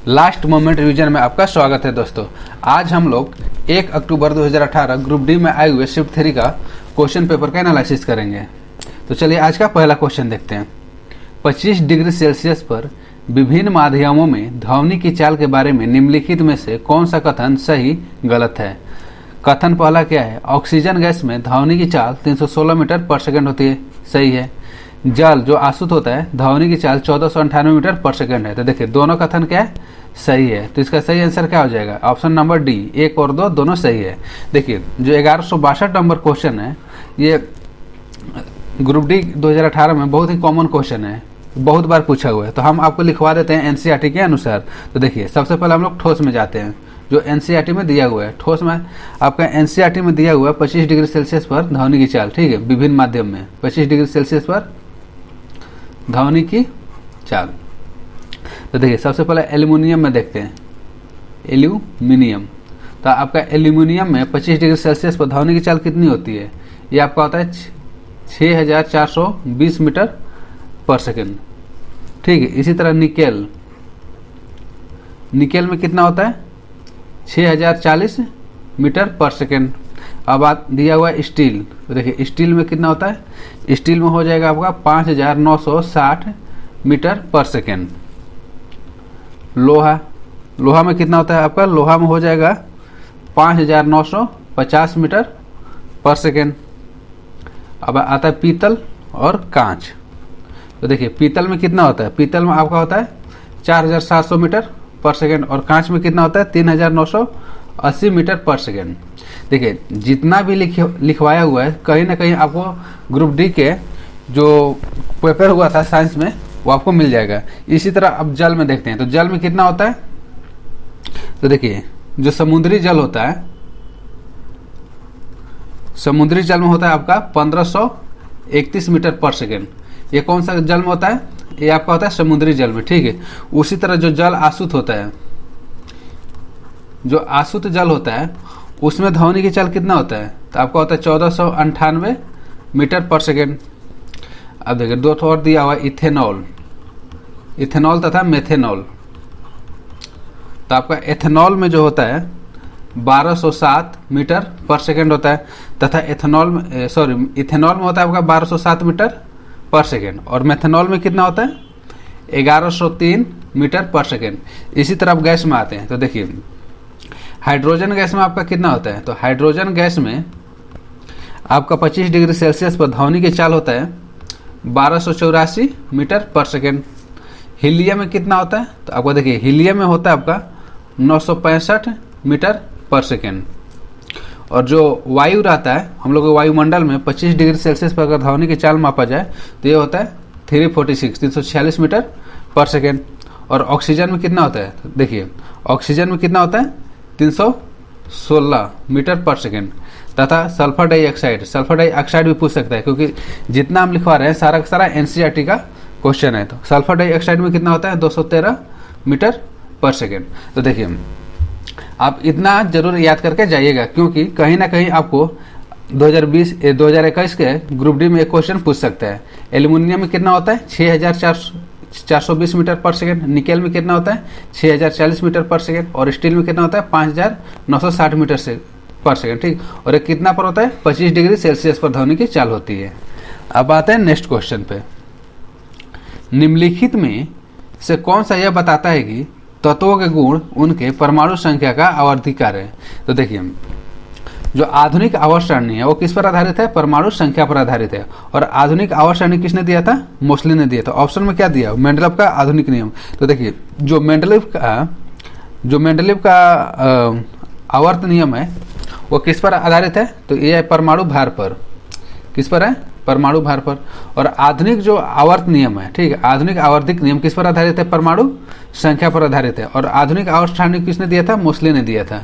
Last moment revision में आपका स्वागत है दोस्तों। आज हम लोग 1 अक्टूबर 2018 ग्रुप डी में आए हुए शिफ्ट 3 का क्वेश्चन पेपर का एनालिसिस करेंगे। तो चलिए आज का पहला क्वेश्चन देखते हैं। 25 डिग्री सेल्सियस पर विभिन्न माध्यमों में ध्वनि की चाल के बारे में निम्नलिखित में से कौन सा कथन सही गलत है। कथन पहला क्या है? ऑक्सीजन गैस में ध्वनि की चाल 316 मीटर पर सेकेंड होती है, सही है। जल जो आसुत होता है ध्वनि की चाल 1498 मीटर पर सेकेंड है। तो देखिए दोनों कथन क्या है? सही है। तो इसका सही आंसर क्या हो जाएगा? ऑप्शन नंबर डी, 1 और 2 दोनों सही है। देखिए जो 1162 नंबर क्वेश्चन है ये ग्रुप डी 2018 में बहुत ही कॉमन क्वेश्चन है, बहुत बार पूछा हुआ है। तो हम आपको लिखवा देते हैं एनसीईआरटी के अनुसार। तो देखिए सबसे पहले हम लोग ठोस में जाते हैं जो एनसीईआरटी में दिया हुआ है। ठोस में आपका एनसीईआरटी में दिया हुआ है 25 डिग्री सेल्सियस पर ध्वनि की चाल, ठीक है, विभिन्न माध्यम में 25 डिग्री सेल्सियस पर ध्वनि की चाल। तो देखिए सबसे पहले एल्यूमिनियम में देखते हैं। एल्यूमिनियम, तो आपका एल्यूमिनियम में 25 डिग्री सेल्सियस पर ध्वनि की चाल कितनी होती है? ये आपका होता है 6420 मीटर पर सेकेंड, ठीक है। इसी तरह निकेल, निकेल में कितना होता है? 6040 मीटर पर सेकेंड। अब बात दिया हुआ है स्टील। तो देखिए स्टील में कितना होता है? स्टील में हो जाएगा आपका 5960 मीटर पर सेकेंड। लोहा, लोहा में कितना होता है आपका? लोहा में हो जाएगा 5950 मीटर पर सेकेंड। अब आता है पीतल और कांच। तो देखिए पीतल में कितना होता है? पीतल में आपका होता है 4700 मीटर पर सेकेंड और कांच में कितना होता है? 3980 मीटर पर सेकेंड। देखिए जितना भी लिखवाया हुआ है कहीं ना कहीं आपको ग्रुप डी के जो पेपर हुआ था साइंस में वो आपको मिल जाएगा। इसी तरह अब जल में देखते हैं। तो जल में कितना होता है? तो देखिए जो समुद्री जल होता है, समुद्री जल में होता है आपका 1531 मीटर पर सेकेंड। ये कौन सा जल में होता है? ये आपका होता है समुद्री जल में, ठीक है। उसी तरह जो जल आसुत होता है, जो आसुत जल होता है उसमें ध्वनि की चाल कितना होता है? तो आपका होता है 1498 मीटर पर सेकेंड। अब देखिए दो और दिया हुआ इथेनॉल, इथेनॉल तथा मेथेनॉल। तो आपका एथेनॉल में जो होता है 1207 मीटर पर सेकेंड होता है तथा इथेनॉल में इथेनॉल में होता है आपका 1207 मीटर पर सेकेंड और मेथेनॉल में कितना होता है? 1103 मीटर पर सेकेंड। इसी तरह आप गैस में आते हैं। तो देखिए हाइड्रोजन गैस में आपका कितना होता है? तो हाइड्रोजन गैस में आपका 25 डिग्री सेल्सियस पर ध्वनि की चाल होता है 1284 मीटर पर सेकेंड। हीलियम में कितना होता है? तो आपको देखिए हीलियम में होता है आपका 965 मीटर पर सेकेंड। और जो वायु रहता है हम लोग के वायुमंडल में 25 डिग्री सेल्सियस पर अगर ध्वनि की चाल मापा जाए तो ये होता है 346 मीटर पर सेकेंड। और ऑक्सीजन में कितना होता है? तो देखिए ऑक्सीजन में कितना होता है? 316 मीटर पर सेकेंड। तथा सल्फर डाइऑक्साइड, सल्फर डाइऑक्साइड भी पूछ सकता है क्योंकि जितना हम लिखवा रहे हैं सारा का सारा एनसीईआरटी का क्वेश्चन है। तो सल्फर डाइऑक्साइड में कितना होता है? 213 मीटर पर सेकेंड। तो देखिए आप इतना जरूर याद करके जाइएगा क्योंकि कहीं ना कहीं आपको 2021 के ग्रुप डी में एक क्वेश्चन पूछ सकता है। एल्यूमिनियम में कितना होता है? 6420 मीटर पर सेकेंड। निकेल में कितना होता है? 6040 मीटर पर सेकेंड। और स्टील में कितना होता है? 5960 मीटर से पर सेकेंड, ठीक। और ये कितना पर होता है? 25 डिग्री सेल्सियस पर ध्वनि की चाल होती है। अब आते हैं नेक्स्ट क्वेश्चन पे। निम्नलिखित में से कौन सा यह बताता है कि तत्वों के गुण उनके परमाणु संख्या का आवर्धिकार है? तो देखिए जो आधुनिक आवर्त सारणी है वो किस पर आधारित है? परमाणु संख्या पर आधारित है। और आधुनिक आवर्त सारणी किसने दिया था? मोस्ले ने दिया था। ऑप्शन में क्या दिया? मेंडलीव का आधुनिक नियम। तो देखिए जो मेंडलीव का आवर्त नियम है वो किस पर आधारित है? तो ये है परमाणु भार पर। किस पर है? परमाणु भार पर। और आधुनिक जो आवर्त नियम है, ठीक है, आधुनिक आवर्तिक नियम किस पर आधारित है? परमाणु संख्या पर आधारित है। और आधुनिक आवर्त सारणी किसने दिया था? मोस्ले ने दिया था।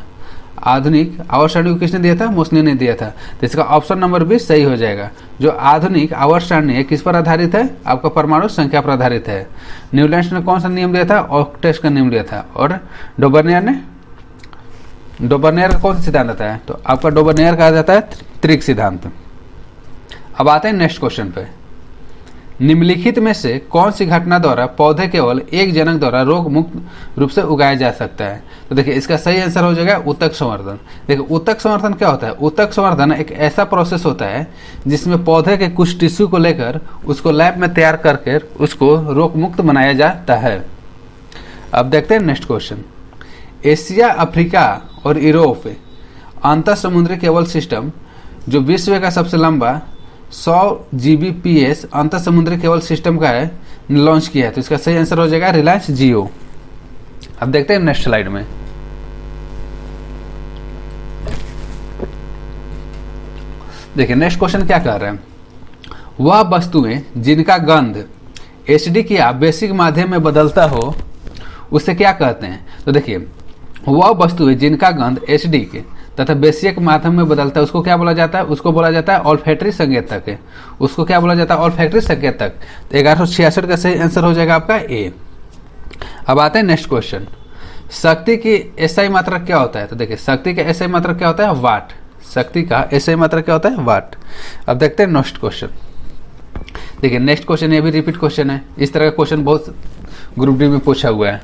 आधुनिक आवर्त सारणी को किसने दिया था? मोस्ले ने दिया था। तो इसका ऑप्शन नंबर 20 सही हो जाएगा। जो आधुनिक आवर्त सारणी है किस पर आधारित है? आपका परमाणु संख्या पर आधारित है। न्यूलैंड्स ने कौन सा नियम दिया था? ऑक्टेट का नियम दिया था। और डोबर्नियर ने, डोबर्नियर का कौन सा सिद्धांत आता है? तो आपका डोबर्नियर कहा जाता है त्रिक सिद्धांत। अब आते हैं नेक्स्ट क्वेश्चन पे। निम्नलिखित में से कौन सी घटना द्वारा पौधे केवल एक जनक द्वारा रोग मुक्त रूप से उगाया जा सकता है? तो देखिए इसका सही आंसर हो जाएगा उत्तक संवर्धन। देखिए उत्तक संवर्धन क्या होता है? उत्तक संवर्धन एक ऐसा प्रोसेस होता है जिसमें पौधे के कुछ टिश्यू को लेकर उसको लैब में तैयार करके उसको रोग मुक्त बनाया जाता है। अब देखते हैं नेक्स्ट क्वेश्चन। एशिया, अफ्रीका और यूरोप अंतर समुद्री केबल सिस्टम जो विश्व का सबसे लंबा 100 Gbps अंतर समुद्री केबल सिस्टम का है लॉन्च किया है। तो इसका सही आंसर हो जाएगा रिलायंस जियो। अब देखते हैं नेक्स्ट स्लाइड में। देखिए नेक्स्ट क्वेश्चन क्या कह रहे हैं, वह वस्तुएं जिनका गंध एचडी या बेसिक माध्यम में बदलता हो उसे क्या कहते हैं? तो देखिए वह वस्तुएं जिनका गंध एचडी के तथा बेसिक माध्यम में बदलता है उसको क्या बोला जाता है? उसको बोला जाता है ऑल्फैक्टरी संकेतक है। उसको क्या बोला जाता है? ऑल्फैक्टरी संकेतक। तो 1166 का सही आंसर हो जाएगा आपका ए। अब आते हैं नेक्स्ट क्वेश्चन। शक्ति की एसआई मात्रक क्या होता है? तो देखिए शक्ति का एसआई मात्रक क्या होता है? वाट। शक्ति का एसआई मात्रक क्या होता है? वाट। अब देखते हैं नेक्स्ट क्वेश्चन। देखिए नेक्स्ट क्वेश्चन ये भी रिपीट क्वेश्चन है। इस तरह का क्वेश्चन बहुत ग्रुप डी में पूछा हुआ है।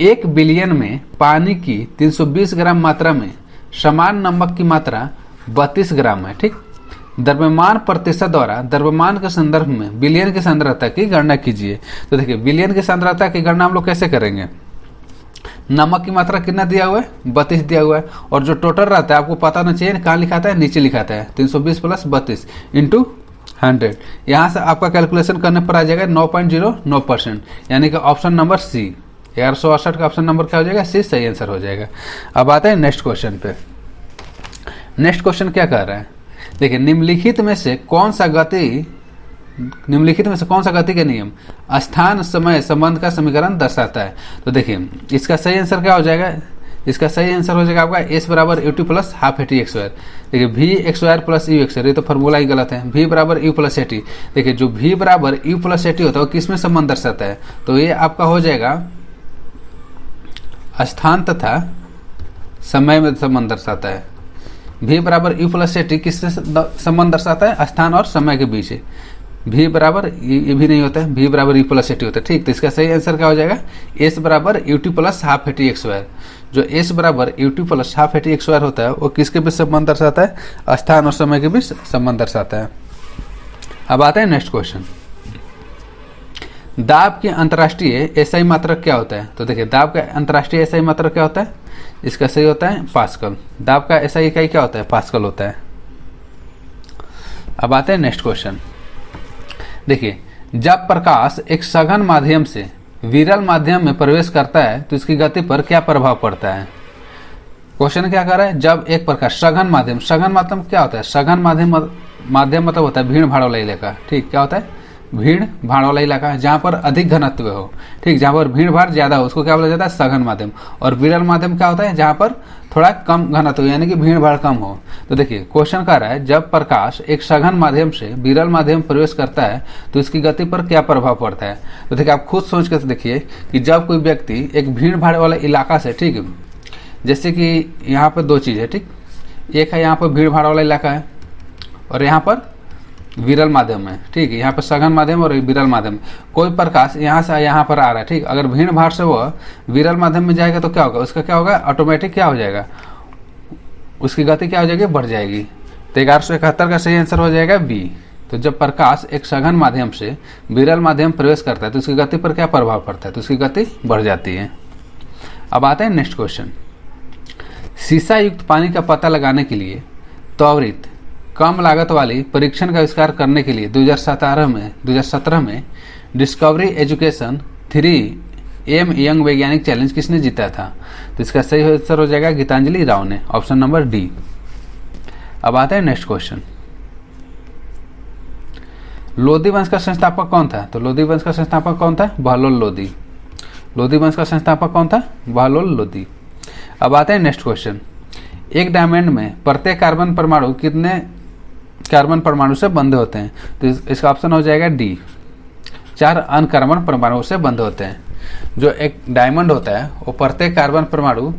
1 बिलियन में पानी की 320 ग्राम मात्रा में समान नमक की मात्रा 32 ग्राम है। ठीक, द्रव्यमान प्रतिशत द्वारा द्रव्यमान के संदर्भ में बिलियन की सांद्रता की गणना कीजिए। तो देखिए बिलियन की सांद्रता की गणना हम लोग कैसे करेंगे? नमक की मात्रा कितना दिया हुआ है? 32 दिया हुआ है, और जो टोटल रहता है आपको पता होना चाहिए कहाँ लिखाता है? नीचे लिखाता है 320 प्लस 32 इंटू 100। यहाँ से आपका कैलकुलेशन करने पर आ जाएगा 9.09%, यानी कि ऑप्शन नंबर सी। 1168 का ऑप्शन नंबर क्या हो जाएगा? सी सही आंसर हो जाएगा। अब आते हैं नेक्स्ट क्वेश्चन पे। नेक्स्ट क्वेश्चन क्या कह रहा है? देखिए निम्नलिखित में से कौन सा गति का नियम स्थान समय संबंध का समीकरण दर्शाता है? तो देखिए इसका सही आंसर क्या हो जाएगा? इसका सही आंसर हो जाएगा आपका एस बराबर u t plus half a t x square. देखिए v x square plus u x square, ये तो फॉर्मूला ही गलत है। वी बराबर यू प्लस ए टी। देखिए जो वी बराबर यू प्लस ए टी होता है वो किस में संबंध दर्शाता है? तो ये आपका हो जाएगा स्थान तथा समय में संबंध दर्शाता है। v बराबर यू प्लस ए टी किससे संबंध दर्शाता है? स्थान और समय के बीच। v बराबर ये भी नहीं होता है, v बराबर यू प्लस ए टी होता है। ठीक, तो इसका सही आंसर क्या हो जाएगा? s बराबर u t plus half a t x square. जो s बराबर u t plus half a t x square होता है वो किसके बीच संबंध दर्शाता है? स्थान और समय के बीच संबंध दर्शाता है। अब आते हैं नेक्स्ट क्वेश्चन। दाब की अंतर्राष्ट्रीय एसआई मात्रक क्या होता है? तो देखिए दाब का अंतर्राष्ट्रीय एसआई मात्रक क्या होता है? इसका सही होता है पास्कल। दाब का एसआई इकाई क्या होता है? पास्कल होता है। अब आते हैं नेक्स्ट क्वेश्चन। देखिए जब प्रकाश एक सघन माध्यम से विरल माध्यम में प्रवेश करता है तो इसकी गति पर क्या प्रभाव पड़ता है? क्वेश्चन क्या कर रहा है? जब एक प्रकाश सघन माध्यम क्या होता है? सघन माध्यम मतलब होता है भीड़ भाड़ वाला इलाका। ठीक, क्या होता है? भीड़ भाड़ वाला इलाका जहाँ पर अधिक घनत्व हो। ठीक, जहाँ पर भीड़ भाड़ ज्यादा हो उसको क्या बोला जाता है? सघन माध्यम। और विरल माध्यम क्या होता है? जहाँ पर थोड़ा कम घनत्व हो, यानी कि भीड़ भाड़ कम हो। तो देखिए क्वेश्चन कर रहा है जब प्रकाश एक सघन माध्यम से विरल माध्यम में प्रवेश करता है तो इसकी गति पर क्या प्रभाव पड़ता है? तो देखिए आप खुद सोच कर देखिए कि जब कोई व्यक्ति एक भीड़ भाड़ वाला इलाका से, ठीक है, जैसे कि यहाँ पर दो चीज़ है। ठीक, एक है यहाँ पर भीड़ भाड़ वाला इलाका है और यहाँ पर विरल माध्यम है। ठीक है, यहाँ पर सघन माध्यम और विरल माध्यम। कोई प्रकाश यहाँ से यहाँ पर आ रहा है। ठीक, अगर भीड़ भाड़ से वह विरल माध्यम में जाएगा तो क्या होगा? उसका क्या होगा? ऑटोमेटिक क्या हो जाएगा? उसकी गति क्या हो जाएगी? बढ़ जाएगी। तो 1171 का सही आंसर हो जाएगा बी। तो जब प्रकाश एक सघन माध्यम से विरल माध्यम प्रवेश करता है तो उसकी गति पर क्या प्रभाव पड़ता है? तो उसकी गति बढ़ जाती है। अब आते हैं नेक्स्ट क्वेश्चन। शीशा युक्त पानी का पता लगाने के लिए त्वरित कम लागत वाली परीक्षण का आविष्कार करने के लिए 2017 में डिस्कवरी एजुकेशन 3M यंग वैज्ञानिक चैलेंज किसने जीता था? तो इसका सही आंसर हो जाएगा गीतांजलि राव ने, ऑप्शन नंबर डी। अब आता है नेक्स्ट क्वेश्चन। लोदी वंश का संस्थापक कौन था? तो लोदी वंश का संस्थापक कौन था? बहलोल लोदी। लोदी वंश का संस्थापक कौन था? बहलोल लोदी। अब आते हैं नेक्स्ट क्वेश्चन। एक डायमंड में प्रत्येक कार्बन परमाणु कितने कार्बन परमाणु से बंधे होते हैं? तो इसका ऑप्शन हो जाएगा डी, 4 अनकार्बन परमाणु से बंधे होते हैं। जो एक डायमंड होता है वो प्रत्येक कार्बन परमाणु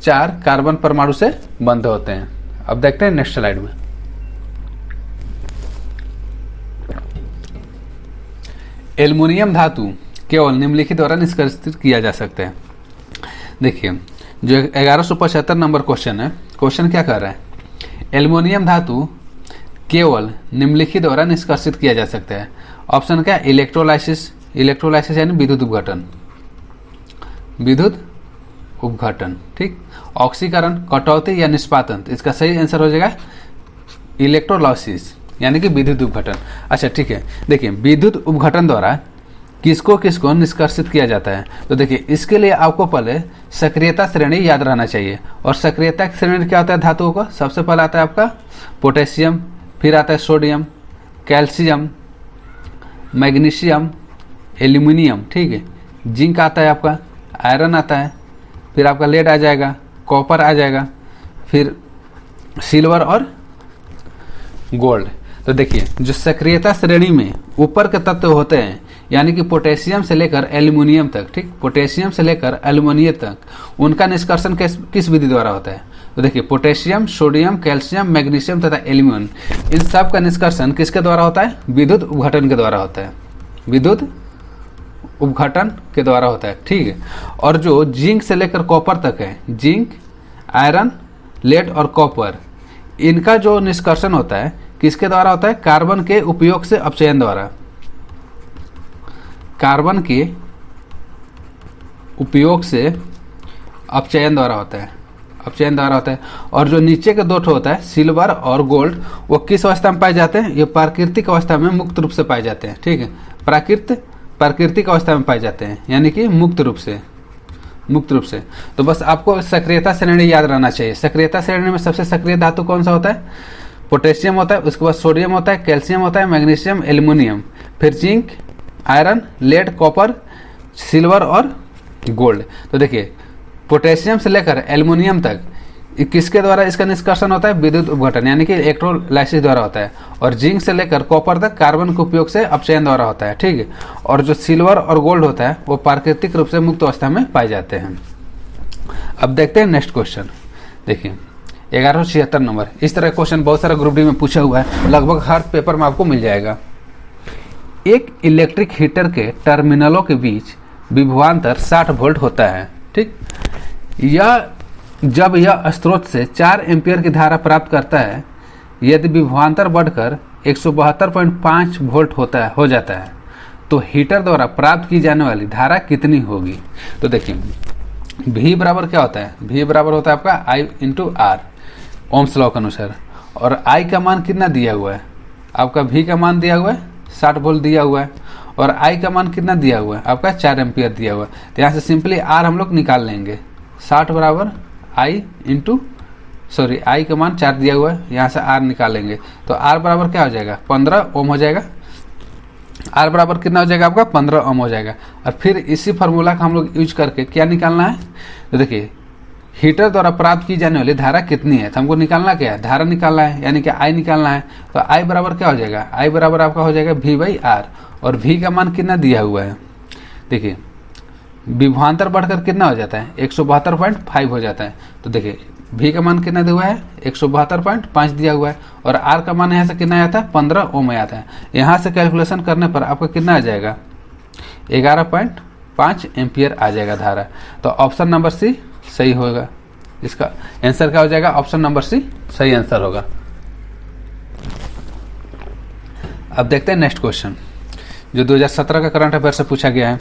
4 कार्बन परमाणु से बंधे होते हैं। अब देखते हैं नेक्स्ट स्लाइड में। एल्युमिनियम धातु केवल निम्नलिखित द्वारा निष्कर्षित किया जा सकता है। देखिए जो 1175 नंबर क्वेश्चन है, क्वेश्चन क्या कर रहा है, एल्युमिनियम धातु केवल निम्नलिखित द्वारा निष्कर्षित किया जा सकता है। ऑप्शन क्या, इलेक्ट्रोलाइसिस, इलेक्ट्रोलाइसिस यानी विद्युत उपघटन, विद्युत उपघटन, ठीक। ऑक्सीकरण, कटौती या निष्पादन, इसका सही आंसर हो जाएगा इलेक्ट्रोलाइसिस यानी कि विद्युत उपघटन। अच्छा ठीक है, देखिए विद्युत उपघटन द्वारा किसको किसको निष्कर्षित किया जाता है, तो देखिए इसके लिए आपको पहले सक्रियता श्रेणी याद रहना चाहिए। और सक्रियता श्रेणी क्या होता है धातुओं का, सबसे पहले आता है आपका पोटेशियम, फिर आता है सोडियम, कैल्शियम, मैग्नीशियम, एल्यूमिनियम, ठीक है। जिंक आता है आपका, आयरन आता है, फिर आपका लेड आ जाएगा, कॉपर आ जाएगा, फिर सिल्वर और गोल्ड। तो देखिए जो सक्रियता श्रेणी में ऊपर के तत्व होते हैं यानी कि पोटेशियम से लेकर एल्युमिनियम तक, ठीक, पोटेशियम से लेकर एल्युमिनियम तक, उनका निष्कर्षण किस विधि द्वारा होता है, तो देखिए पोटेशियम, सोडियम, कैल्शियम, मैग्नीशियम तथा एल्यूमिनियम, इन सब का निष्कर्षण किसके द्वारा होता है, विद्युत उपघटन के द्वारा होता है, विद्युत उपघटन के द्वारा होता है, ठीक है। और जो जिंक से लेकर कॉपर तक है, जिंक, आयरन, लेड और कॉपर, इनका जो निष्कर्षण होता है किसके द्वारा होता है, कार्बन के उपयोग से अपचयन द्वारा, कार्बन के उपयोग से अपचयन द्वारा होता है, अपचयन द्वारा होता है। और जो नीचे के दो होता है सिल्वर और गोल्ड, वो किस अवस्था में पाए जाते हैं, ये प्राकृतिक अवस्था में मुक्त रूप से पाए जाते हैं, ठीक है, प्राकृतिक अवस्था में पाए जाते हैं यानी कि मुक्त रूप से, मुक्त रूप से। तो बस आपको सक्रियता श्रेणी याद रहना चाहिए। सक्रियता श्रेणी में सबसे सक्रिय धातु कौन सा होता है, पोटेशियम होता है, उसके बाद सोडियम होता है, कैल्शियम होता है, मैग्नीशियम, एल्युमिनियम, फिर zinc, iron, lead, copper, silver और गोल्ड। तो देखिए पोटेशियम से लेकर एल्युमिनियम तक किसके द्वारा इसका निष्कर्षण होता है, विद्युत उपघटन यानी कि इलेक्ट्रोलाइसिस द्वारा होता है। और जिंक से लेकर कॉपर तक कार्बन के उपयोग से अपचयन द्वारा होता है, ठीक है। और जो सिल्वर और गोल्ड होता है वो प्राकृतिक रूप से मुक्त अवस्था में पाए जाते हैं। अब देखते हैं नेक्स्ट क्वेश्चन। देखिए 1176 नंबर, इस तरह क्वेश्चन बहुत सारा ग्रुप डी में पूछा हुआ है, लगभग हर पेपर में आपको मिल जाएगा। एक इलेक्ट्रिक हीटर के टर्मिनलों के बीच विभवांतर 60 वोल्ट होता है, ठीक। जब यह स्रोत से 4 एम्पियर की धारा प्राप्त करता है, यदि विभवांतर बढ़कर 172.5 वोल्ट हो जाता है तो हीटर द्वारा प्राप्त की जाने वाली धारा कितनी होगी। तो देखिए V बराबर क्या होता है, V बराबर होता है आपका I into R, Ohm's law के अनुसार। और I का मान कितना दिया हुआ है, आपका V का मान दिया हुआ है 60 वोल्ट दिया हुआ है, और I का मान कितना दिया हुआ है, आपका 4 एम्पियर दिया हुआ है। तो यहाँ से सिंपली R हम लोग निकाल लेंगे, 60 बराबर I का मान 4 दिया हुआ है, यहाँ से R निकालेंगे तो R बराबर क्या हो जाएगा, 15 ओम हो जाएगा। R बराबर कितना हो जाएगा आपका, 15 ओम हो जाएगा। और फिर इसी फार्मूला का हम लोग यूज करके क्या निकालना है, तो देखिए हीटर द्वारा प्राप्त की जाने वाली धारा कितनी है, तो हमको निकालना क्या है, धारा निकालना है यानी कि I निकालना है। तो I बराबर क्या हो जाएगा, I बराबर आपका हो जाएगा V/R, और V का मान कितना दिया हुआ है, देखिए विभवांतर बढ़कर कितना हो जाता है, 172.5 हो जाता है। तो देखिए V का मान कितना दिया हुआ है, 172.5 दिया हुआ है, और R का मान यहाँ से कितना आता है, 15 ओम आता है। यहाँ से कैलकुलेशन करने पर आपका कितना आ जाएगा, 11.5 एम्पियर आ जाएगा धारा। तो ऑप्शन नंबर सी सही होगा, इसका आंसर क्या हो जाएगा, ऑप्शन नंबर सी सही आंसर होगा। अब देखते हैं नेक्स्ट क्वेश्चन जो 2017 का करंट अफेयर से पूछा गया है,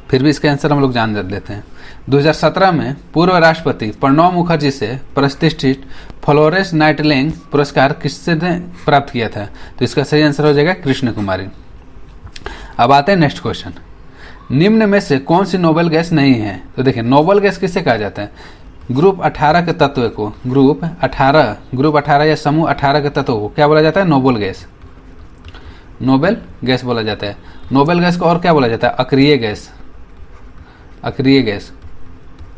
फिर भी इसका आंसर हम लोग जान लेते हैं। 2017 में पूर्व राष्ट्रपति प्रणब मुखर्जी से प्रतिष्ठित फ्लोरेंस नाइटिंगेल पुरस्कार किससे प्राप्त किया था, तो इसका सही आंसर हो जाएगा कृष्ण कुमारी। अब आते हैं नेक्स्ट क्वेश्चन, निम्न में से कौन सी नोबेल गैस नहीं है। तो देखिए नोबेल गैस किससे कहा जाता है, ग्रुप 18 के तत्व को, ग्रुप 18 या समूह 18 के तत्व को क्या बोला जाता है, नोबेल गैस, नोबेल गैस बोला जाता है। नोबेल गैस को और क्या बोला जाता है, अक्रिय गैस, अक्रिय गैस,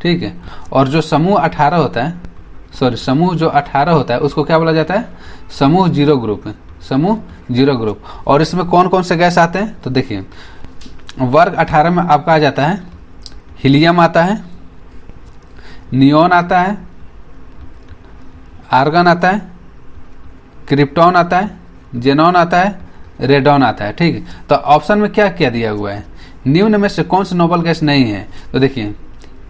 ठीक है। और जो समूह 18 होता है, समूह जो 18 होता है उसको क्या बोला जाता है, समूह 0 ग्रुप, समूह 0 ग्रुप। और इसमें कौन कौन से गैस आते हैं, तो देखिए वर्ग 18 में आपका आ जाता है हीलियम आता है, नियोन आता है, आर्गन आता है, क्रिप्टॉन आता है, जेनॉन आता है, रेडॉन आता है। ठीक है, तो ऑप्शन में क्या क्या दिया हुआ है, निम्न में से कौन सा नोबल गैस नहीं है? तो देखिए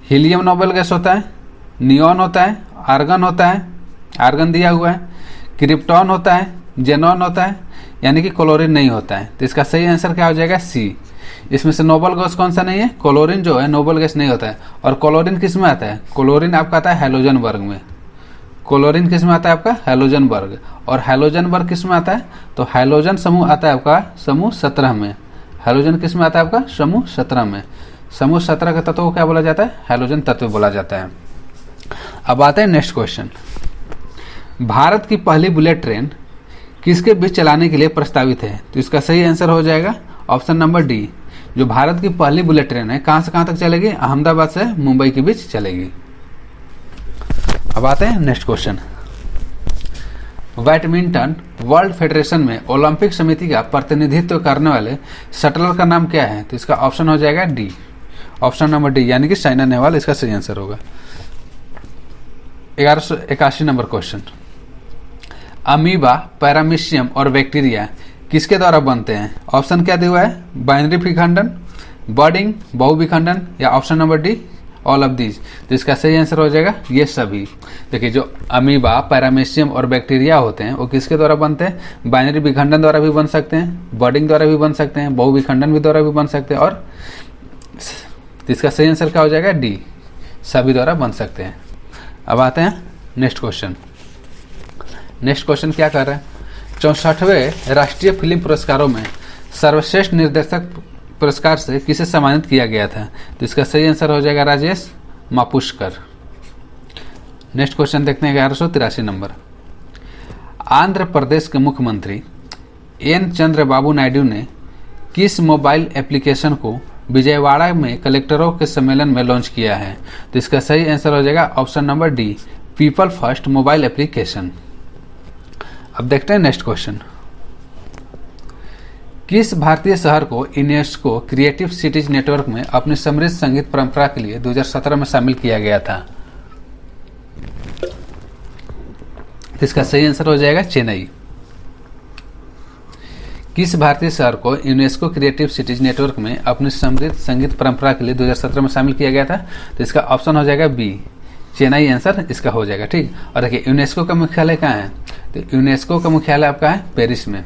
हीलियम नोबल गैस होता है, नियॉन होता है, आर्गन होता है, आर्गन दिया हुआ है, क्रिप्टॉन होता है, जेनॉन होता है, यानी कि क्लोरीन नहीं होता है। तो इसका सही आंसर क्या हो जाएगा? सी। इसमें से नोबल गैस कौन सा नहीं है? क्लोरीन जो है नोबल गैस नहीं होता है। और क्लोरीन किस में आता है? क्लोरीन आपका आता है हैलोजन वर्ग में। क्लोरीन किस में आता है? आपका हैलोजन वर्ग। और हैलोजन वर्ग किस में आता है? तो हैलोजन समूह आता है आपका समूह 17 में। हैलोजन किस में आता है? आपका समूह 17 में। समूह 17 के तत्व को क्या बोला जाता है? हैलोजन तत्व बोला जाता है। अब आते हैं नेक्स्ट क्वेश्चन। भारत की पहली बुलेट ट्रेन किसके बीच चलाने के लिए प्रस्तावित है? तो इसका सही आंसर हो जाएगा ऑप्शन नंबर डी। जो भारत की पहली बुलेट ट्रेन है कहां से कहां तक चलेगी? अहमदाबाद से मुंबई के बीच चलेगी। अब आते हैं next question. Badminton world federation में ओलंपिक समिति का प्रतिनिधित्व करने वाले शटलर का नाम क्या है? तो इसका ऑप्शन हो जाएगा डी, ऑप्शन नंबर डी, यानी कि साइना नेहवाल इसका सही आंसर होगा। 1181 नंबर क्वेश्चन। अमीबा, पैरामीशियम और बैक्टीरिया किसके द्वारा बनते हैं? ऑप्शन क्या दिया हुआ है? बाइनरी विखंडन, बर्डिंग, बहुविखंडन, या option number D all of these. तो इसका सही आंसर हो जाएगा ये सभी। देखिए जो अमीबा, पैरामीशियम और बैक्टीरिया होते हैं वो किसके द्वारा बनते हैं? बाइनरी विखंडन द्वारा भी बन सकते हैं, बर्डिंग द्वारा भी बन सकते हैं, बहुविखंडन भी द्वारा भी बन सकते हैं, और इसका सही आंसर क्या हो जाएगा? डी, सभी द्वारा बन सकते हैं। अब आते हैं नेक्स्ट क्वेश्चन। नेक्स्ट क्वेश्चन क्या कर रहे हैं? 64वें राष्ट्रीय फिल्म पुरस्कारों में सर्वश्रेष्ठ निर्देशक पुरस्कार से किसे सम्मानित किया गया था? तो इसका सही आंसर हो जाएगा राजेश मापुष्कर। नेक्स्ट क्वेश्चन देखते हैं 1183 नंबर। आंध्र प्रदेश के मुख्यमंत्री एन चंद्रबाबू नायडू ने किस मोबाइल एप्लीकेशन को विजयवाड़ा में कलेक्टरों के सम्मेलन में लॉन्च किया है? तो इसका सही आंसर हो जाएगा option number D, people first mobile application. अब देखते हैं नेक्स्ट क्वेश्चन। किस भारतीय शहर को यूनेस्को क्रिएटिव सिटीज नेटवर्क में अपनी समृद्ध संगीत परंपरा के लिए 2017 में शामिल किया गया था? इसका सही आंसर हो जाएगा चेन्नई। किस भारतीय शहर को यूनेस्को क्रिएटिव सिटीज नेटवर्क में अपनी समृद्ध संगीत परंपरा के लिए 2017 में शामिल किया गया था? तो इसका ऑप्शन हो जाएगा बी, चेन्नई आंसर इसका हो जाएगा। ठीक, और देखिए यूनेस्को का मुख्यालय कहाँ है? तो यूनेस्को का मुख्यालय आपका है पेरिस में।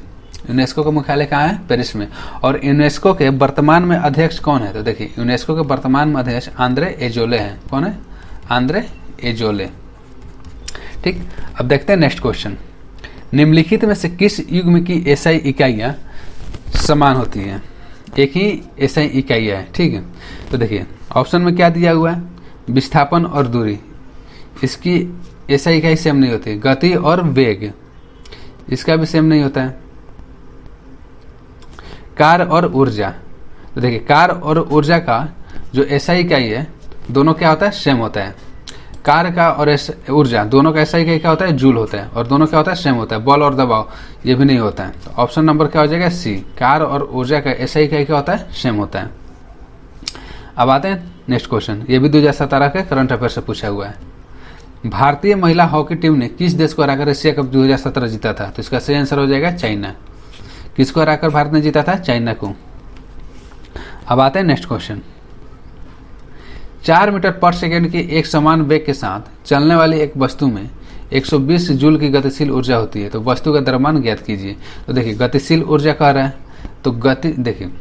यूनेस्को का मुख्यालय कहाँ है? पेरिस में। और यूनेस्को के वर्तमान में अध्यक्ष कौन है? तो देखिए यूनेस्को के वर्तमान में अध्यक्ष आंद्रे एजोले हैं। कौन है? Andre Azoulay. ठीक, अब देखते हैं नेक्स्ट क्वेश्चन। निम्नलिखित में से किस युग्म की एसआई इकाइयाँ समान होती हैं? एक ही एसआई इकाइयाँ है। ठीक है, तो देखिए ऑप्शन में क्या दिया हुआ है? विस्थापन और दूरी, इसकी एसआई इकाई सेम नहीं होती। गति और वेग, इसका भी सेम नहीं होता है। कार्य और ऊर्जा, तो देखिए कार्य और ऊर्जा का जो एसआई इकाई है दोनों क्या होता है? सेम होता है। कार्य का और ऊर्जा दोनों का एसआई इकाई क्या होता है? जूल होता है। और दोनों क्या होता है? सेम होता है। बल और दबाव ये भी नहीं होता है। तो ऑप्शन नंबर क्या हो जाएगा? सी, कार्य और ऊर्जा का एसआई इकाई क्या होता है? सेम होता है। अब आते हैं नेक्स्ट क्वेश्चन। ये भी 2017 के करंट अफेयर से पूछा हुआ है। भारतीय महिला हॉकी टीम ने किस देश को हराकर एशिया कप 2017 जीता था? तो इसका सही आंसर हो जाएगा चाइना। किसको हराकर भारत ने जीता था? चाइना को। अब आते हैं नेक्स्ट क्वेश्चन। 4 मीटर पर सेकेंड की एक समान वेग के साथ चलने वाली एक वस्तु में 120 जूल की गतिशील ऊर्जा होती है। तो वस्तु का द्रव्यमान ज्ञात कीजिए। तो देखिए गतिशील ऊर्जा कह रहा है, तो गति देखिए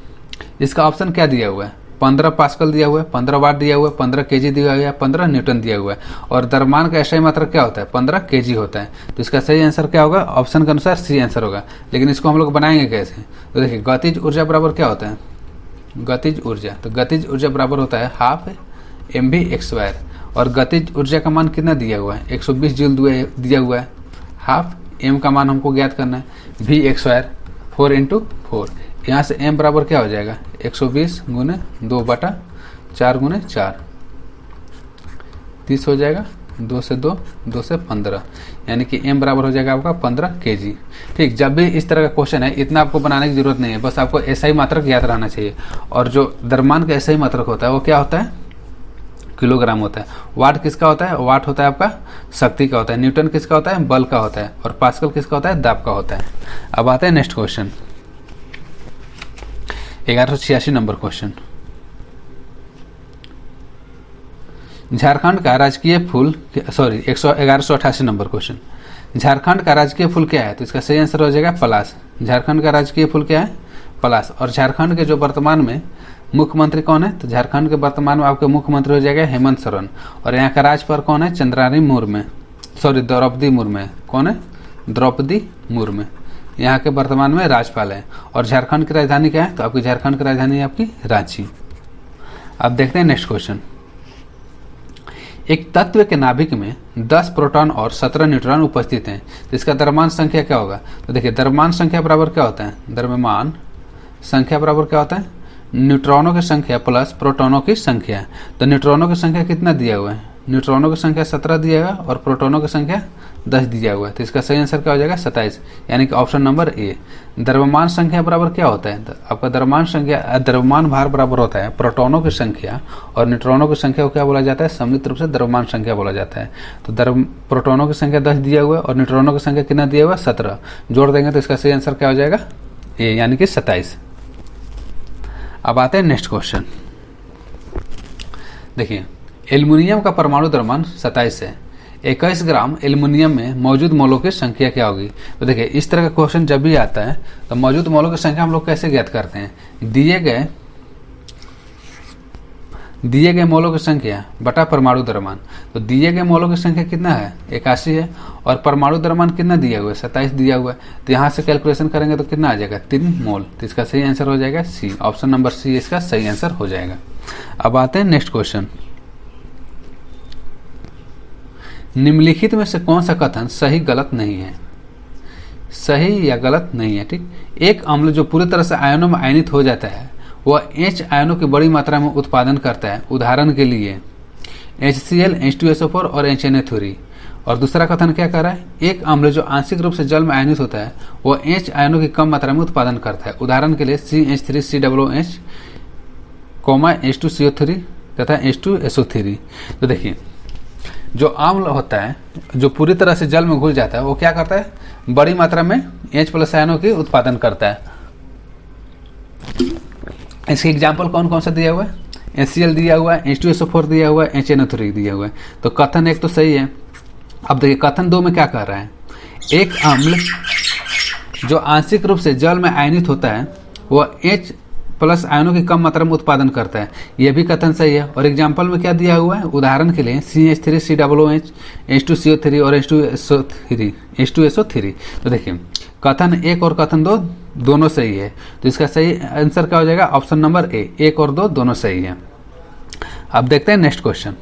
इसका ऑप्शन क्या दिया हुआ है? 15 पास्कल दिया हुआ है, 15 वाट दिया हुआ है, 15 केजी दिया हुआ है, 15 न्यूटन दिया हुआ है। और द्रव्यमान का एसआई मात्रक क्या होता है? 15 केजी होता है। तो इसका सही आंसर क्या होगा? ऑप्शन के अनुसार सी आंसर होगा। लेकिन इसको हम लोग बनाएंगे कैसे? तो देखिए गतिज ऊर्जा बराबर क्या होता है? गतिज ऊर्जा, तो गतिज ऊर्जा बराबर होता है हाफ mv²। और गतिज ऊर्जा का मान कितना दिया हुआ है? 120 जूल दिया हुआ है। हाफ m का मान हमको ज्ञात करना है, v² 4 × 4। यहाँ से m बराबर क्या हो जाएगा? 120 गुने 2/4 गुने 4, 30 हो जाएगा। 2 से 2, 2 से 15, यानी कि m बराबर हो जाएगा आपका 15 kg। ठीक, जब भी इस तरह का क्वेश्चन है इतना आपको बनाने की जरूरत नहीं है, बस आपको एसआई मात्रक याद रहना चाहिए। और जो द्रव्यमान का एसआई मात्रक होता है वो क्या होता है? किलोग्राम होता है। वाट किसका होता है? वाट होता है आपका शक्ति का होता है। न्यूटन किसका होता है? बल का होता है। और पास्कल किसका होता है? दाब का होता है। अब आते हैं next question. 1186 number question, Jharkhand का राजकीय फूल, सॉरी 1188 नंबर क्वेश्चन, झारखंड का राजकीय फूल क्या है? तो इसका सही आंसर हो जाएगा पलाश। झारखंड का राजकीय फूल क्या है? पलाश। और झारखंड के जो वर्तमान में मुख्यमंत्री कौन है? तो झारखंड के वर्तमान में आपके मुख्यमंत्री हो जाएगा हेमंत सोरेन। और यहाँ का राज्यपाल कौन है? चंद्रानी मुर्मू, सॉरी द्रौपदी मुर्मू। कौन है? द्रौपदी मुर्मू यहाँ के वर्तमान में राज्यपाल है। और झारखंड की राजधानी क्या है? तो आपकी झारखंड की राजधानी है आपकी रांची। अब देखते हैं नेक्स्ट क्वेश्चन, एक तत्व के नाभिक में 10 प्रोटॉन और 17 न्यूट्रॉन उपस्थित हैं, तो इसका द्रव्यमान संख्या क्या होगा? तो देखिए द्रव्यमान संख्या बराबर क्या होता है? द्रव्यमान संख्या बराबर क्या होता है? न्यूट्रॉनों की संख्या प्लस प्रोटॉनों की संख्या। तो न्यूट्रॉनों की संख्या कितना दिया हुआ है? न्यूट्रॉनों की संख्या 17 दिया हुआ और प्रोटॉनों की संख्या 10 दिया हुआ है। तो इसका सही आंसर क्या हो जाएगा? 27, यानी कि ऑप्शन नंबर ए। द्रव्यमान संख्या बराबर क्या होता है? तो आपका द्रव्यमान संख्या, द्रव्यमान भार बराबर होता है प्रोटॉनों की संख्या और न्यूट्रॉनों की संख्या को क्या बोला जाता है? सम्मिलित रूप से द्रव्यमान संख्या बोला जाता है। तो प्रोटॉनों की संख्या 10 दिया हुआ है और न्यूट्रॉनों की संख्या कितना दिया हुआ है? 17। जोड़ देंगे तो इसका सही आंसर क्या हो जाएगा? ए, यानी कि 27। अब आते हैं नेक्स्ट क्वेश्चन, देखिए एल्युमिनियम का परमाणु द्रव्यमान 27 है, 21 ग्राम एल्युमिनियम में मौजूद मोलों की संख्या क्या होगी? तो देखिए इस तरह का क्वेश्चन जब भी आता है तो मौजूद मोलों की संख्या हम लोग कैसे ज्ञात करते हैं? दिए गए मोलों की संख्या बटा परमाणु द्रव्यमान। तो दिए गए मोलों की संख्या कितना है? 81 है और परमाणु द्रव्यमान कितना दिया हुआ है? 27 दिया हुआ है। तो यहाँ से कैलकुलेशन करेंगे तो कितना आ जाएगा? 3 मोल। तो इसका सही आंसर हो जाएगा सी, ऑप्शन नंबर सी इसका सही आंसर हो जाएगा। अब आते हैं नेक्स्ट क्वेश्चन, निम्नलिखित में से कौन सा कथन सही गलत नहीं है? सही या गलत नहीं है, ठीक। एक अम्ल जो पूरी तरह से आयनों में आयनित हो जाता है वह H आयनों की बड़ी मात्रा में उत्पादन करता है, उदाहरण के लिए HCl, H2SO4 और HNO3। और दूसरा कथन क्या कर रहा है? एक अम्ल जो आंशिक रूप से जल में आयनित होता है वह H आयनों की कम मात्रा में उत्पादन करता है, उदाहरण के लिए CH3COOH, H2CO3 तथा H2SO3। तो देखिए जो अम्ल होता है जो पूरी तरह से जल में घुल जाता है वो क्या करता है? बड़ी मात्रा में H+ आयनों की उत्पादन करता है। इसके एग्जाम्पल कौन कौन सा दिया हुआ है? HCl दिया हुआ है, H2SO4 दिया हुआ है, HNO3 दिया हुआ है। तो कथन एक तो सही है। अब देखिए कथन 2 में क्या कर रहा है? एक अम्ल जो आंशिक रूप से जल में आयनित होता है वह H+ आयनों की कम मात्रा में उत्पादन करता है, यह भी कथन सही है। और एग्जाम्पल में क्या दिया हुआ है? उदाहरण के लिए CH3COOH, H2CO3 और H2SO3। तो देखिए कथन 1 और कथन 2 दोनों सही है। तो इसका सही आंसर क्या हो जाएगा? ऑप्शन नंबर ए, 1 और 2 दोनों सही है। अब देखते हैं नेक्स्ट क्वेश्चन,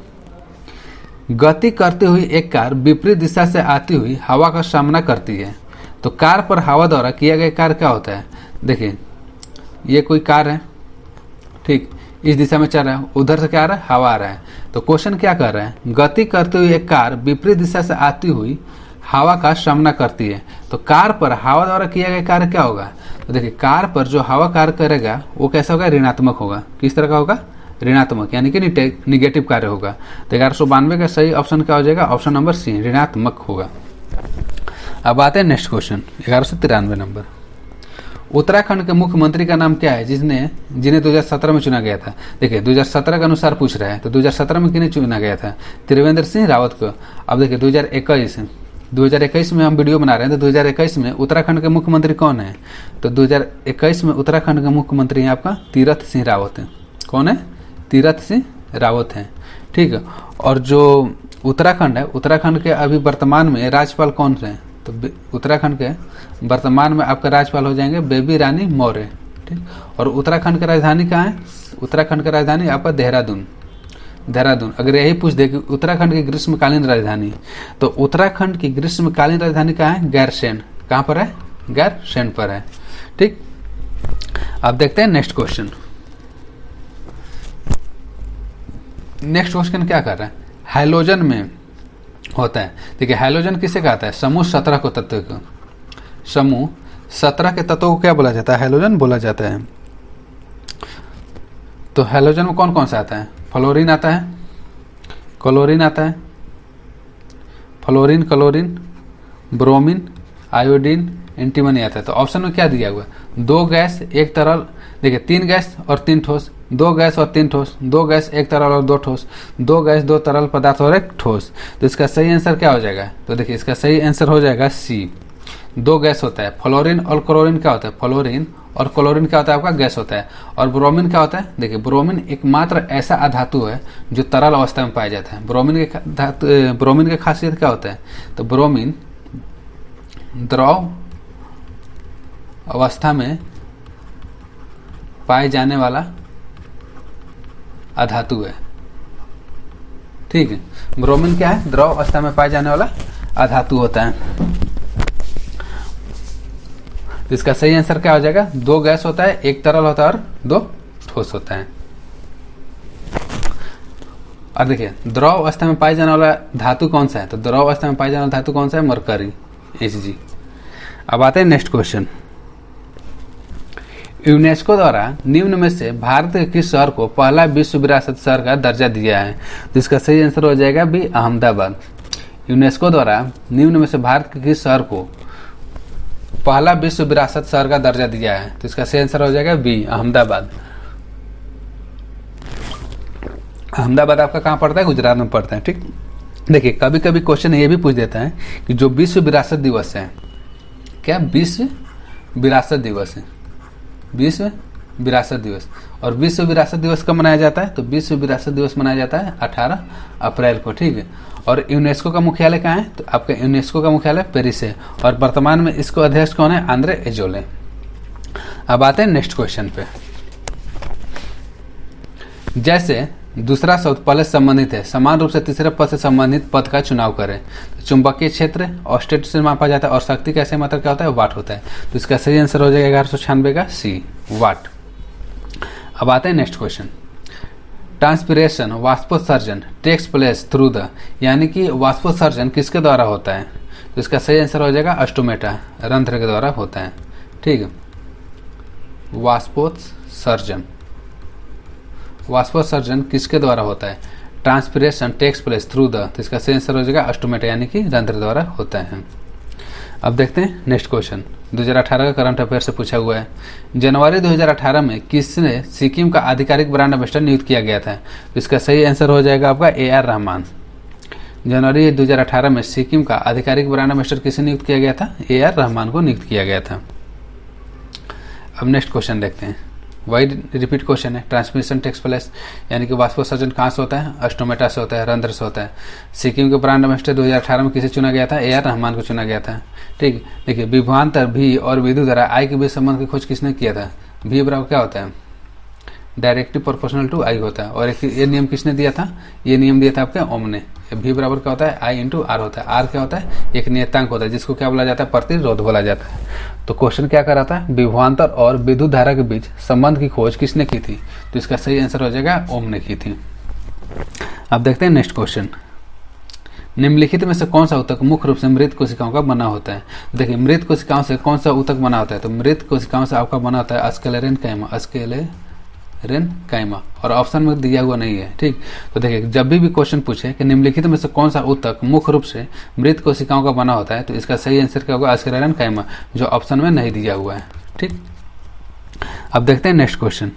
गति करती हुई एक कार विपरीत दिशा से आती हुई हवा का सामना करती है, तो कार पर हवा द्वारा किया गया कार्य क्या होता है? देखिए ये कोई कार है, ठीक, इस दिशा में चल रहा है, उधर से क्या आ रहा है? हवा आ रहा है। तो क्वेश्चन क्या कर रहा है? गति करते हुए एक कार विपरीत दिशा से आती हुई हवा का सामना करती है, तो कार पर हवा द्वारा किया गया कार्य क्या होगा? तो देखिए कार पर जो हवा कार्य करेगा वो कैसा होगा? ऋणात्मक होगा। किस तरह का होगा? ऋणात्मक, यानी कि निगेटिव कार्य होगा। तो 1192 का सही ऑप्शन क्या हो जाएगा? ऑप्शन नंबर सी, ऋणात्मक होगा। अब आते हैं नेक्स्ट क्वेश्चन, 1193 नंबर, उत्तराखंड के मुख्यमंत्री का नाम क्या है जिन्हें 2017 में चुना गया था? देखिए 2017 के अनुसार पूछ रहा है, तो 2017 में किन्हें चुना गया था? त्रिवेंद्र सिंह रावत को। अब देखिए 2021 में हम वीडियो बना रहे हैं, तो 2021 में उत्तराखंड के मुख्यमंत्री कौन है? तो 2021 में उत्तराखंड के मुख्यमंत्री हैं आपका तीरथ सिंह रावत है। कौन है? तीरथ सिंह रावत हैं, ठीक है। और जो उत्तराखंड है, उत्तराखंड के अभी वर्तमान में राज्यपाल कौन है? तो उत्तराखंड के वर्तमान में आपका राज्यपाल हो जाएंगे बेबी रानी मौर्य, ठीक। और उत्तराखंड की राजधानी कहाँ है? उत्तराखंड की राजधानी आपका देहरादून। अगर यही पूछ दे कि उत्तराखंड की ग्रीष्मकालीन राजधानी, तो उत्तराखंड की ग्रीष्मकालीन राजधानी कहाँ है? गैरसैंण। कहाँ पर है? गैरसैंण पर है, ठीक। अब देखते हैं नेक्स्ट क्वेश्चन। नेक्स्ट क्वेश्चन क्या कर रहा है? हैलोजन में होता है, देखिए हैलोजन किसे कहता है? समूह 17 को तत्व को, समूह 17 के तत्वों को क्या बोला जाता है? हैलोजन बोला जाता है। तो हैलोजन में कौन कौन सा आता है? फ्लोरीन आता है, क्लोरीन आता है, fluorine, chlorine, bromine, iodine, antimony आता है। तो ऑप्शन में क्या दिया हुआ है? 2 गैस, 1 तरल, देखिए 3 गैस और 3 ठोस, 2 गैस और 3 ठोस, 2 गैस 1 तरल और 2 ठोस, 2 गैस 2 तरल पदार्थ और 1 ठोस। तो इसका सही आंसर क्या हो जाएगा? तो देखिए इसका सही आंसर हो जाएगा सी। 2 गैस होता है, फ्लोरीन और क्लोरीन क्या होता है? फ्लोरीन और क्लोरीन क्या होता है? आपका गैस होता है। और ब्रोमीन क्या होता है? देखिए ब्रोमीन एकमात्र ऐसा अधातु है जो तरल अवस्था में पाया जाता है। ब्रोमीन की खासियत क्या होता है? तो ब्रोमीन द्रव अवस्था में पाए जाने वाला अधातु है। ठीक है, ब्रोमीन क्या है? द्रव अवस्था में पाए जाने वाला अधातु होता है। तो इसका सही आंसर क्या हो जाएगा? 2 गैस होता है, 1 तरल होता है और 2 ठोस होता है। और देखिए द्रव अवस्था में पाए जाने वाला धातु कौन सा है? तो द्रव अवस्था में पाए जाने वाला धातु कौन सा है? Mercury, Hg। अब आते हैं नेक्स्ट क्वेश्चन। यूनेस्को द्वारा निम्न में से भारत के किस शहर को पहला विश्व विरासत शहर का दर्जा दिया है? तो इसका सही आंसर हो जाएगा बी, अहमदाबाद। यूनेस्को द्वारा निम्न में से भारत के किस शहर को पहला विश्व विरासत शहर का दर्जा दिया है? तो इसका सही आंसर हो जाएगा बी, अहमदाबाद। अहमदाबाद आपका कहाँ पड़ता है? गुजरात में पड़ता है। ठीक, देखिए कभी कभी क्वेश्चन ये भी पूछ देता है कि जो विश्व विरासत दिवस है, क्या विश्व विरासत दिवस है? विश्व विरासत दिवस। और विश्व विरासत दिवस कब मनाया जाता है? तो विश्व विरासत दिवस मनाया जाता है 18 अप्रैल को। ठीक है, और यूनेस्को का मुख्यालय कहाँ है? तो आपका यूनेस्को का मुख्यालय पेरिस है और वर्तमान में इसको अध्यक्ष कौन है? Andre Azoulay. अब आते हैं नेक्स्ट क्वेश्चन पे। जैसे दूसरा शब्द पहले संबंधित है, समान रूप से तीसरे पद से संबंधित पद का चुनाव करें। तो चुंबकीय क्षेत्र ऑस्टेट से मापा जाता है और शक्ति का ऐसे मात्रक क्या होता है? वाट होता है। तो इसका सही आंसर हो जाएगा 1196 का सी, वाट। अब आते हैं नेक्स्ट क्वेश्चन। ट्रांसपिरेशन वाष्पोत्सर्जन टेक्स प्लेस थ्रू द, यानी कि वाष्पोत्सर्जन किसके द्वारा होता है? तो इसका सही आंसर हो जाएगा अस्टोमेटा, रंध्र के द्वारा होता है। ठीक है, वाष्पोत्सर्जन, वाष्पोत्सर्जन किसके द्वारा होता है? Transpiration takes place through the, तो इसका सही आंसर हो जाएगा अस्टोमेटा, यानी कि रंध्र द्वारा होता है। अब देखते हैं नेक्स्ट क्वेश्चन। 2018 का करंट अफेयर से पूछा हुआ है। जनवरी 2018 में किसने सिक्किम का आधिकारिक ब्रांड एम्बेसडर नियुक्त किया गया था? तो इसका सही आंसर हो जाएगा आपका AR रहमान। जनवरी 2018 में सिक्किम का आधिकारिक ब्रांड एम्बेसडर किसे नियुक्त किया गया था? AR रहमान को नियुक्त किया गया था। अब नेक्स्ट क्वेश्चन देखते हैं, वही रिपीट क्वेश्चन है। ट्रांसमिशन टेक्स प्लेस, यानी कि वाष्पोत्सर्जन कहाँ से होता है? अस्टोमेटा से होता है, रंध्र से होता है। सिक्किम के ब्रांड एम्बेसडर 2018 में किसे चुना गया था? AR रहमान को चुना गया था। ठीक, देखिए विभवांतर भी और विद्युत धारा I के बीच संबंध की खोज किसने किया था? V बराबर क्या होता है? डायरेक्टली प्रोपोर्शनल टू I होता है। और एक ये नियम किसने दिया था? ये नियम दिया था आपके ओम ने। V बराबर क्या होता है? I इंटू R होता है। R क्या होता है? एक नियतांक होता है जिसको क्या बोला जाता है? प्रतिरोध बोला जाता है। तो क्वेश्चन क्या कर रहा था? विभवांतर और विद्युत धारा के बीच संबंध की खोज किसने की थी? तो इसका सही आंसर हो जाएगा ओम ने की थी। अब देखते हैं नेक्स्ट क्वेश्चन। निम्नलिखित में से कौन सा ऊतक मुख्य रूप से मृत कोशिकाओं का बना होता है? देखिए मृत कोशिकाओं से कौन सा ऊतक बना होता है? तो मृत कोशिकाओं से आपका बना होता है स्क्लेरेनकाइमा, स्क्लेरेनकाइमा, और ऑप्शन में दिया हुआ नहीं है। ठीक, तो देखिए जब भी क्वेश्चन पूछे कि निम्नलिखित में से कौन सा ऊतक मुख्य रूप से मृत कोशिकाओं का बना होता है, तो इसका सही आंसर क्या होगा? स्क्लेरेनकाइमा, जो ऑप्शन में नहीं दिया हुआ है। ठीक, अब देखते हैं नेक्स्ट क्वेश्चन।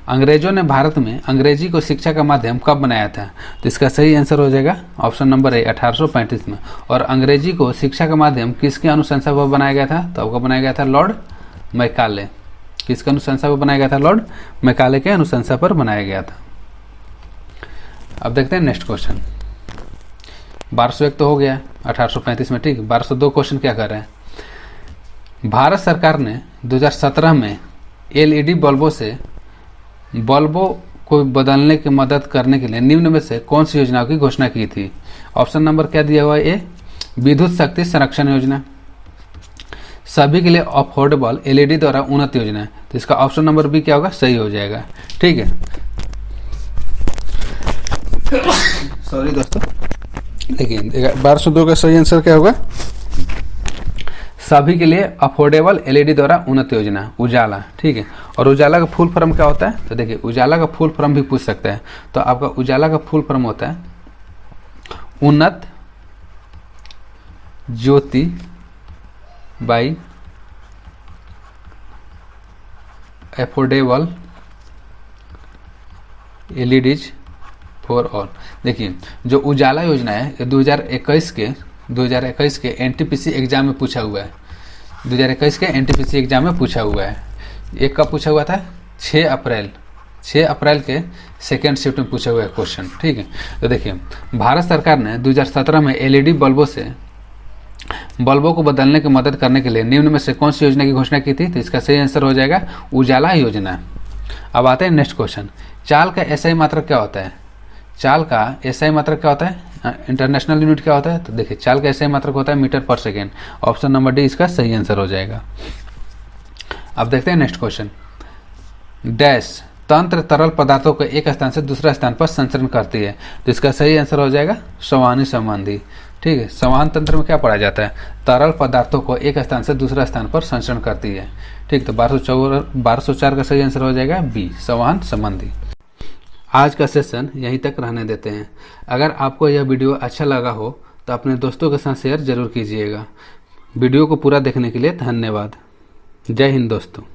अंग्रेजों ने भारत में अंग्रेजी को शिक्षा का माध्यम कब बनाया था? तो इसका सही आंसर हो जाएगा ऑप्शन नंबर ए, 1835 में। और अंग्रेजी को शिक्षा का माध्यम किसकी अनुशंसा पर बनाया गया था? तो आपको बनाया गया था लॉर्ड मैकाले। किसके अनुशंसा पर बनाया गया था? लॉर्ड मैकाले के अनुशंसा पर बनाया गया था। अब देखते हैं नेक्स्ट क्वेश्चन। 1201 तो हो गया 1835 में। ठीक, 1202 क्वेश्चन क्या कर रहे हैं? भारत सरकार ने 2017 में LED बल्बों को बदलने की मदद करने के लिए निम्न में से कौन सी योजनाओं की घोषणा की थी? ऑप्शन नंबर क्या दिया हुआ है? ए, विद्युत शक्ति संरक्षण योजना, सभी के लिए अफोर्डेबल LED द्वारा उन्नत योजना है। तो इसका ऑप्शन नंबर बी क्या होगा? सही हो जाएगा। ठीक है, सॉरी दोस्तों, देखिए 1202 का सही आंसर क्या होगा? सभी के लिए अफोर्डेबल LED द्वारा उन्नत योजना, उजाला। ठीक है, और उजाला का फुल फॉर्म क्या होता है? तो देखिए उजाला का फुल फॉर्म भी पूछ सकते हैं। तो आपका उजाला का फुल फॉर्म होता है Unnat Jyoti by affordable LEDs for all. देखिए जो उजाला योजना है ये 2021 के एनटीपीसी एग्जाम में पूछा हुआ है। 2021 के एनटीपीसी एग्जाम में पूछा हुआ है। एक कब पूछा हुआ था? 6 अप्रैल के सेकेंड शिफ्ट में पूछा हुआ है क्वेश्चन। ठीक है, तो देखिए भारत सरकार ने 2017 में एलईडी बल्बों को बदलने की मदद करने के लिए निम्न में से कौन सी योजना की घोषणा की थी? तो इसका सही आंसर हो जाएगा उजाला योजना। अब आते हैं नेक्स्ट क्वेश्चन। चाल का एसआई मात्रक क्या होता है? चाल का एसआई मात्रक क्या होता है? इंटरनेशनल यूनिट क्या होता है? तो देखिए चाल का एसआई मात्रक होता है मीटर पर सेकेंड। ऑप्शन नंबर डी इसका सही आंसर हो जाएगा। अब देखते हैं नेक्स्ट क्वेश्चन। डैश तंत्र तरल पदार्थों को एक स्थान से दूसरा स्थान पर संचरण करती है। तो इसका सही आंसर हो जाएगा संवहनी संबंधी। ठीक है, संवहन तंत्र में क्या पढ़ा जाता है? तरल पदार्थों को एक स्थान से दूसरा स्थान पर संचरण करती है। ठीक, तो 1204 का सही आंसर हो जाएगा बी, संवहन संबंधी। आज का सेशन यहीं तक रहने देते हैं। अगर आपको यह वीडियो अच्छा लगा हो तो अपने दोस्तों के साथ शेयर जरूर कीजिएगा। वीडियो को पूरा देखने के लिए धन्यवाद। जय हिंद दोस्तों।